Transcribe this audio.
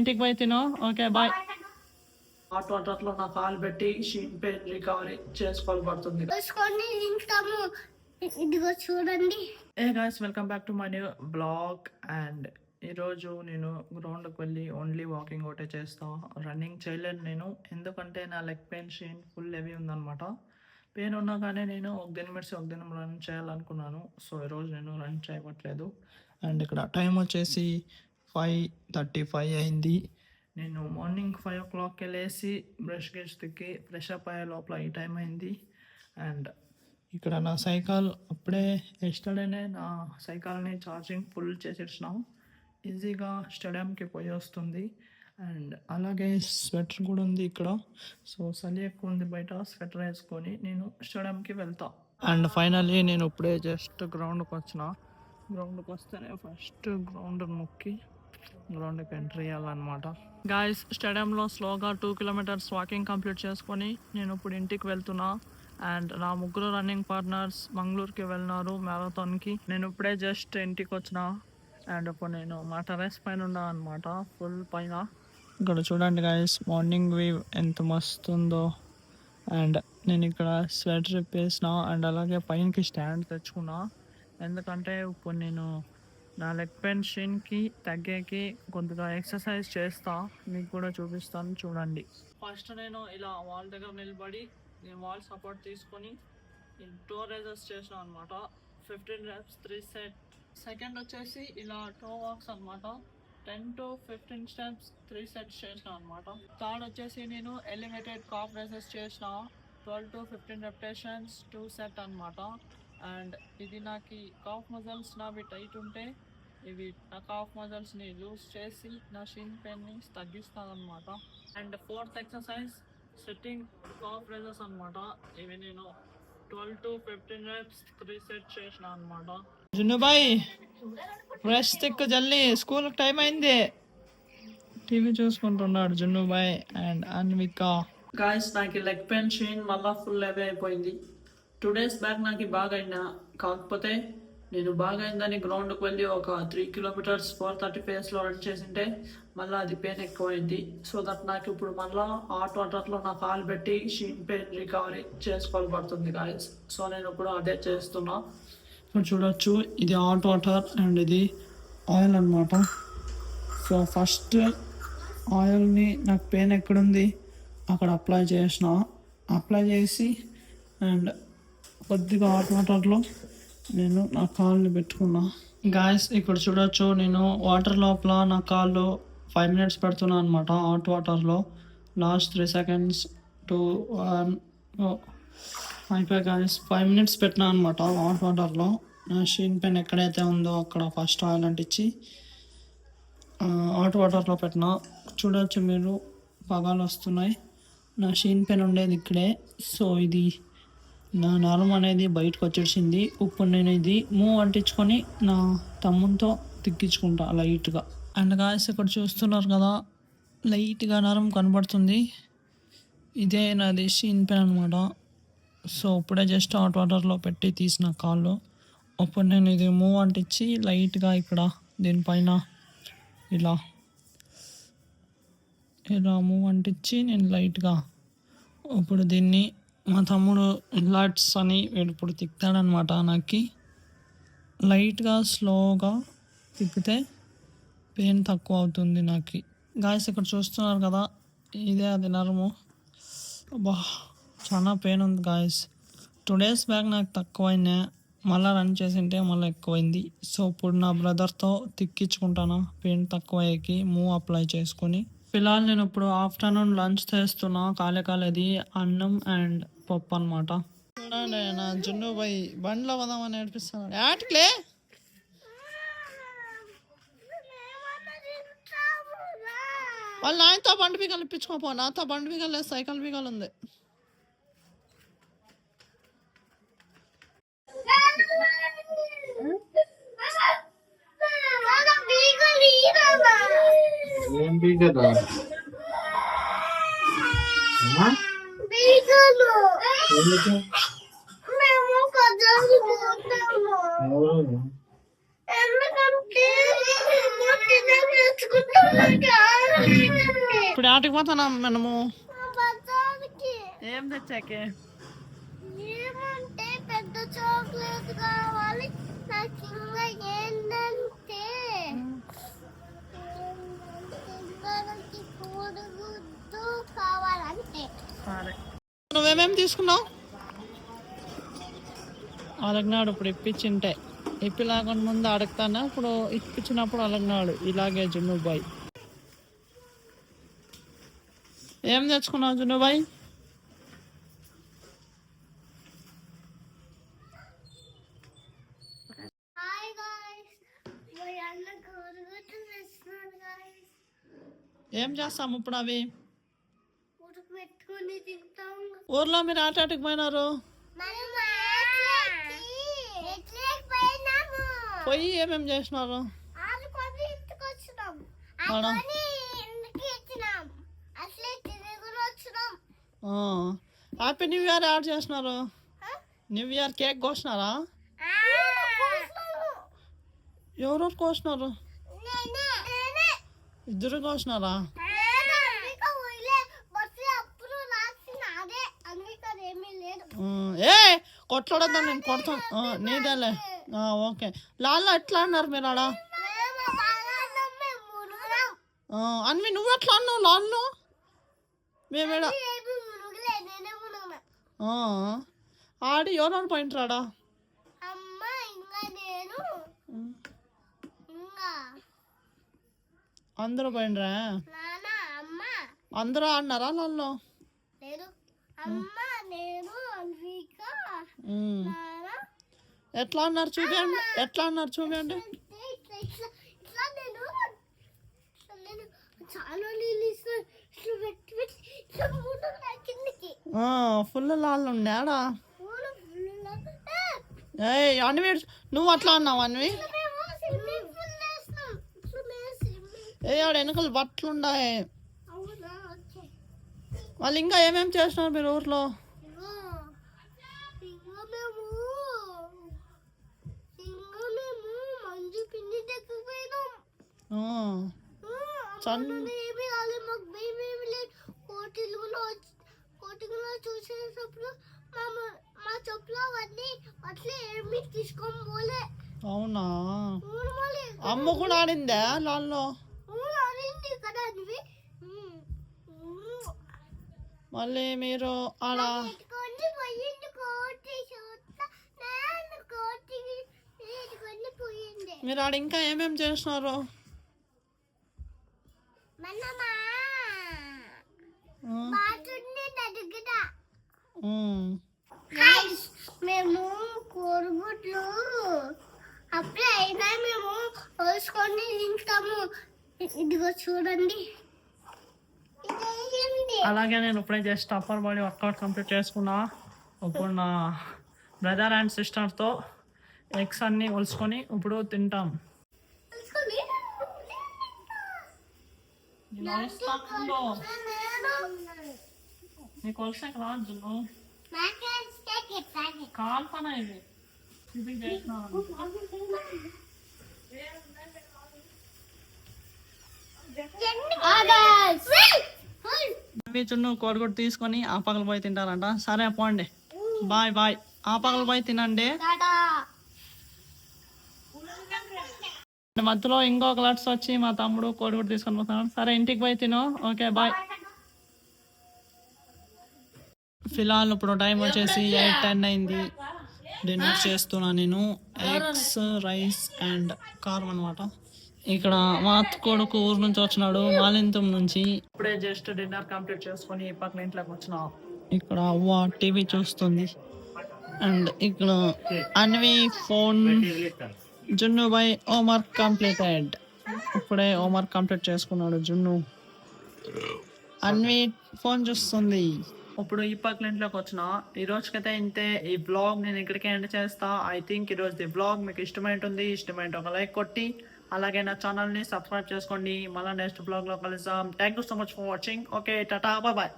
ఇంటికి పోయి తిను. Okay bye. హాట్ వాటర్ లో నా కాలు పెట్టి షీన్ పెయిన్ రికవరీ చేసుకోవాలి పడుతుంది. ఇదిగో చూడండి. Hey guys, welcome back to my new blog. And ఈరోజు నేను గ్రౌండ్కి వెళ్ళి ఓన్లీ వాకింగ్ ఒకటే చేస్తా. రన్నింగ్ చేయలేను నేను, ఎందుకంటే నా leg pain Shein full heavy ఉందన్నమాట. పెయిన్ ఉన్నా కానీ నేను ఒక దినం రన్ చేయాలనుకున్నాను. సో ఈరోజు నేను రన్ చేయట్లేదు. అండ్ ఇక్కడ టైం వచ్చేసి 5:35 అయింది. నేను మార్నింగ్ 5 o'clock లేసి బ్రష్ తిక్కి ఫ్రెష్ అప్ అయ్యే లోపల ఈ టైం అయింది. అండ్ ఇక్కడ నా సైకిల్ అప్పుడే ఎస్టర్డేనే నా సైకిల్ని ఛార్జింగ్ ఫుల్ చేసేసినాం. ఈజీగా స్టేడియంకి పోయి వస్తుంది. అండ్ అలాగే స్వెటర్ కూడా ఉంది ఇక్కడ. సో చలి ఎక్కువ ఉంది బయట, స్వెటర్ వేసుకొని నేను స్టేడియంకి వెళ్తా. అండ్ ఫైనల్లీ నేను ఇప్పుడే జస్ట్ గ్రౌండ్కి వచ్చిన. గ్రౌండ్కి వస్తేనే ఫస్ట్ గ్రౌండ్ మొక్కి గ్రౌండ్కి ఎంట్రీ అయ్యాలన్నమాట. గాయస్, స్టేడియంలో స్లోగా 2 kilometers వాకింగ్ కంప్లీట్ చేసుకొని నేను ఇప్పుడు ఇంటికి వెళ్తున్నా. అండ్ నా ముగ్గురు రన్నింగ్ పార్ట్నర్స్ మంగళూరుకి వెళ్ళినారు మ్యారథాన్కి. నేను ఇప్పుడే జస్ట్ ఇంటికి వచ్చిన. అండ్ ఇప్పుడు నేను మా టెర్రస్ పైన ఉన్నా అనమాట, ఫుల్ పైన. ఇక్కడ చూడండి గాయస్, మార్నింగ్ వ్యూ ఎంత మస్తు ఉందో. అండ్ నేను ఇక్కడ స్వెటర్ విప్పేసిన. అండ్ అలాగే పైనకి స్టాండ్ తెచ్చుకున్నా, ఎందుకంటే ఇప్పుడు నేను నా లెగ్ పెయిన్ షీన్కి తగ్గేకి కొద్దిగా ఎక్సర్సైజ్ చేస్తా. మీకు కూడా చూపిస్తాను చూడండి. ఫస్ట్ నేను ఇలా వాల్ దగ్గర నిలబడి నేను వాల్ సపోర్ట్ తీసుకొని 2 raises చేసిన అనమాట. 15 reps 3 set. సెకండ్ వచ్చేసి ఇలా 2 walks అనమాట. 10 to 15 steps 3 sets చేసిన అనమాట. థర్డ్ వచ్చేసి నేను ఎలివేటెడ్ కాఫ్ రైజెస్ చేసిన 12 to 15 repetitions 2 set అనమాట. అండ్ ఇది నాకు కాఫ్ మజిల్స్ నావి టైట్ ఉంటే ఇవి నా కాఫ్ మజిల్స్ని లూజ్ చేసి నా షీన్ పెయిన్ని తగ్గిస్తాను అనమాట. And fourth exercise sitting calf raises అనమాట. ఇవి నేను 12 to 15 reps 3 set చేసిన అనమాట. జున్నుబాయ్, బ్రష్ తిక్కు జల్లి, స్కూల్ టైం అయింది. టీవీ చూసుకుంటున్నాడు జున్నుబాయ్ అండ్ అన్విక. గాయస్, నాకు లెగ్ పెయిన్ షీన్ మళ్ళీ ఫుల్ హెవీ అయిపోయింది. 2 days బ్యాక్ నాకు బాగా అయినా, కాకపోతే నేను బాగా అయిందని గ్రౌండ్కి వెళ్ళి ఒక 3 kilometers 4:35 రన్ చేసింటే మళ్ళీ అది పెయిన్ ఎక్కువైంది. సో దట్ నాకు ఇప్పుడు మళ్ళీ హాట్ వాటర్లో నా కాలు పెట్టి షీన్ పెయిన్ రికవరీ చేసుకోవాలి పడుతుంది గాయస్. సో నేను ఇప్పుడు అదే చేస్తున్నా. ఇప్పుడు చూడొచ్చు, ఇది హాట్ వాటర్ అండ్ ఇది ఆయిల్ అనమాట. సో ఫస్ట్ ఆయిల్ని నాకు పెయిన్ ఎక్కడుంది అక్కడ అప్లై చేసి అండ్ కొద్దిగా హాట్ వాటర్లో నేను నా కాళ్ళని పెట్టుకున్నా. గాయస్, ఇక్కడ చూడొచ్చు, నేను వాటర్ లోపల నా కాళ్ళు 5 minutes పెడుతున్నా అనమాట హాట్ వాటర్లో. లాస్ట్ 3 seconds 2 1 అయిపోయి గాయస్ 5 minutes పెట్టినా అనమాట హాట్ వాటర్లో. నా షీన్ పెయిన్ ఎక్కడైతే ఉందో అక్కడ ఫస్ట్ ఆయిల్ అంటించి హాట్ వాటర్లో పెట్టినా. చూడొచ్చు మీరు, పగాలు వస్తున్నాయి. నా షీన్ పెయిన్ ఉండేది ఇక్కడే. సో ఇది నా నరం అనేది బయటకు వచ్చేసింది. ఇప్పుడు నేను ఇది మూవ్ అంటించుకొని నా తమ్ముతో తిక్కించుకుంటా లైట్గా. అండ్ గాయస్, ఇక్కడ చూస్తున్నారు కదా, లైట్గా నరం కనబడుతుంది. ఇదే నాది షీన్ పెయిన్ అనమాట. సో ఇప్పుడే జస్ట్ హాట్ వాటర్లో పెట్టి తీసిన కాళ్ళు. అప్పుడు నేను ఇది మూవ్ అంటించి లైట్గా ఇక్కడ దీనిపైన ఇలా మూవ్ అంటించి నేను లైట్గా ఇప్పుడు దీన్ని మా తమ్ముడు ఇన్లాట్స్ అని వీడు ఇప్పుడు తిక్కుతాడనమాట. నాకు లైట్గా స్లోగా తిప్పితే పెయిన్ తక్కువ అవుతుంది నాకు. గాయస్, ఇక్కడ చూస్తున్నారు కదా, ఇదే అది నరము. అబ్బా, చాలా పెయిన్ ఉంది గాయస్. 2 days బ్యాక్ నాకు తక్కువైనా, మళ్ళీ రన్ చేసింటే మళ్ళీ ఎక్కువైంది. సో ఇప్పుడు నా బ్రదర్తో తిక్కించుకుంటాను పెయిన్ తక్కువ అయ్యేకి మూవ్ అప్లై చేసుకొని. పిల్లలు నేను ఇప్పుడు ఆఫ్టర్నూన్ లంచ్ చేస్తున్నా. కాలేది అన్నం అండ్ పప్పు అనమాట. చూడండి, నా జున్ను పోయి బండ్లో పోదామని నేర్పిస్తున్నాడు. యాట్లే వాళ్ళు నాయనతో బండి బిగాలు ఇప్పించుకోపో, నాతో బండి బిగాలు లేదు, సైకిల్ బిగాలు ఉంది. ఏం బీగదా? ఎందుకంటే ఇప్పుడు ఆటకి పోతున్నాం మనము. ఏం తెచ్చాకే? ఏమంటే పెద్ద చాక్లెట్ కావాలి నాకు. ఇంకా ఏంటంటే కోడిగుడ్డు కావాలంటే. సరే, నువ్వేమేమి తీసుకున్నావు? అలగ్నాడు ఇప్పుడు ఇప్పించింటే ఇప్పిలాగా ముందు అడుగుతాను, ఇప్పుడు ఇప్పించినప్పుడు అలగ్నాడు ఇలాగే జున్నుబాయ్. ఏం తెచ్చుకున్నావు జున్నుబాయ్? హాయ్ గాయ్స్, మా అన్న కోడిగుడ్డు తెస్తున్నాడు గాయ్స్. ఏం చేస్తాము ఇప్పుడు అవి? ఉడుకు పెట్టుకొని తింటాం. ఊర్లో మీరు ఆటాటికి పోయినారు, మనం ఎట్లకి పోయినాము. పోయి ఏమేం చేసినారు? ఆడుకొని ఇంటికి వచ్చినాం. ఆడ? ఆడుకొని ఇంటికి ఇచ్చినాం. అట్లే తిరిగి కూడా వచ్చినాం. హ్యాపీ న్యూ ఇయర్ యాడ్ చేసినారు. న్యూ ఇయర్ కేక్ కోసినారా? ఎవరెవరు కోసినారు? ఇద్దరు కోసినారా? ఏ కొట్లాడద్దాం, నేను కొడతాను. నీదేలే. ఓకే. లాల్లో ఎట్లా అన్నారు మీరు ఆడ? అన్వి నువ్వు ఎట్లా అన్నావు లాల్లో? మేమేడ ఆడి ఎవరెవరు పోయింటారా? అమ్మ ఇంకా నేను ఇంకా అందరూ పోయిండ్రా? నాన్న అమ్మ అందరూ ఆడినారా లాల్లో? లేదు. అమ్మ నేను అన్విక నాన్న. ఎట్లా అన్నారు చూపించండి, ఎట్లా అన్నారు చూపించండి. ఇట్లా ఇట్లా ఇట్లా నేను నేను చాలా నీళ్ళు ఇస్తాను. ఇట్లా పెట్టి పెట్టి ఇట్లా మూడు కిందకి ఫుల్ లాళ్ళు ఉండాడా? మూడు ఫుల్. ఏ అన్వి నువ్వు అట్లా అన్నావు అన్వి? మేము స్విమ్మింగ్ పూల్ వేస్తాం. ఇట్లా మేము స్విమ్మింగ్. ఏ ఆడ వెనకలు బట్టలు ఉన్నాయి. అవునా? ఓకే. వాళ్ళు ఇంకా ఏమేమి చేస్తున్నారు మీరు ఊర్లో? ఇంకా మేము మంజు పిన్ని దగ్గర పోయినాం. ఏమి రాలేదు మాకు, భయం ఏమి లేదు. కోటిలో చూసేటప్పుడు మా చెప్పులు అవన్నీ అట్లే ఏమి తీసుకొని పోలే. అవునా? ఊరు మళ్ళీ అమ్మ కూడా ఆడిందా లాల్లో? ఊరు అనింది కదా అనివి. మళ్ళీ మీరు ఆడ ఎత్తుకొని పోయింది కోటి చూస్తా. నేను కోటికి ఎత్తుకొని పోయింది. మీరు ఆడ ఇంకా ఏమేమి చేస్తున్నారు? మనమా బాతుని దగ్గర మేము కోడిగుడ్లు అప్పుడే అయినా మేము కోసుకొని తింటాము. ఇదిగో చూడండి. ఇదేంటి? అలాగే నేను ఇప్పుడే just upper body work out complete చేసుకున్నా. ఇప్పుడు నా బ్రదర్ అండ్ సిస్టర్తో ఎగ్స్ అన్నీ ఒలుసుకొని ఇప్పుడు తింటాం. నీకు వలసాక రాజు కాల్ పనా ఇది ఇది చేసినావు. చున్ను కోడిగుడ్డు తీసుకొని ఆ పగలు పోయి తింటారంట. సరే పోండి, బాయ్ బాయ్. ఆ పగలు పోయి తినండి. మధ్యలో ఇంకొక లట్స్ వచ్చి మా తమ్ముడు కోడిగుడ్డు తీసుకొని పోతున్నాడు. సరే ఇంటికి పోయి తిను. Okay bye. ఫిలాల్ ఇప్పుడు టైం వచ్చేసి 8:10 అయింది. డిన్నర్ చేస్తున్నా నేను. ఎగ్స్, రైస్ అండ్ కారం అనమాట. ఇక్కడ మా అత్త కొడుకు ఊరు నుంచి వచ్చినాడు, మాలింతం నుంచి. ఇప్పుడే జస్ట్ డిన్నర్ కంప్లీట్ చేసుకొని ఈ పక్కన ఇంట్లోకి వచ్చినా. ఇక్కడ అవ్వ టీవీ చూస్తుంది అండ్ ఇక్కడ అన్వి ఫోన్. జున్ను బై హోంవర్క్ కంప్లీటెడ్. ఇప్పుడే హోంవర్క్ కంప్లీట్ చేసుకున్నాడు జున్ను. అన్వి ఫోన్ చూస్తుంది. ఇప్పుడు ఈ పక్కన ఇంట్లోకి వచ్చిన. ఈ రోజుకైతే ఇంతే. ఈ బ్లాగ్ నేను ఇక్కడికే ఎండ్ చేస్తా. ఐ థింక్ ఈరోజు ఈ బ్లాగ్ మీకు ఇష్టమైంటుంది. ఇష్టమైంటే ఒక లైక్ కొట్టి అలాగే నా ఛానల్ని సబ్స్క్రైబ్ చేసుకోండి. మళ్ళీ నెక్స్ట్ బ్లాగ్లో కలుద్దాం. Thank you so much for watching. Okay tata bye bye.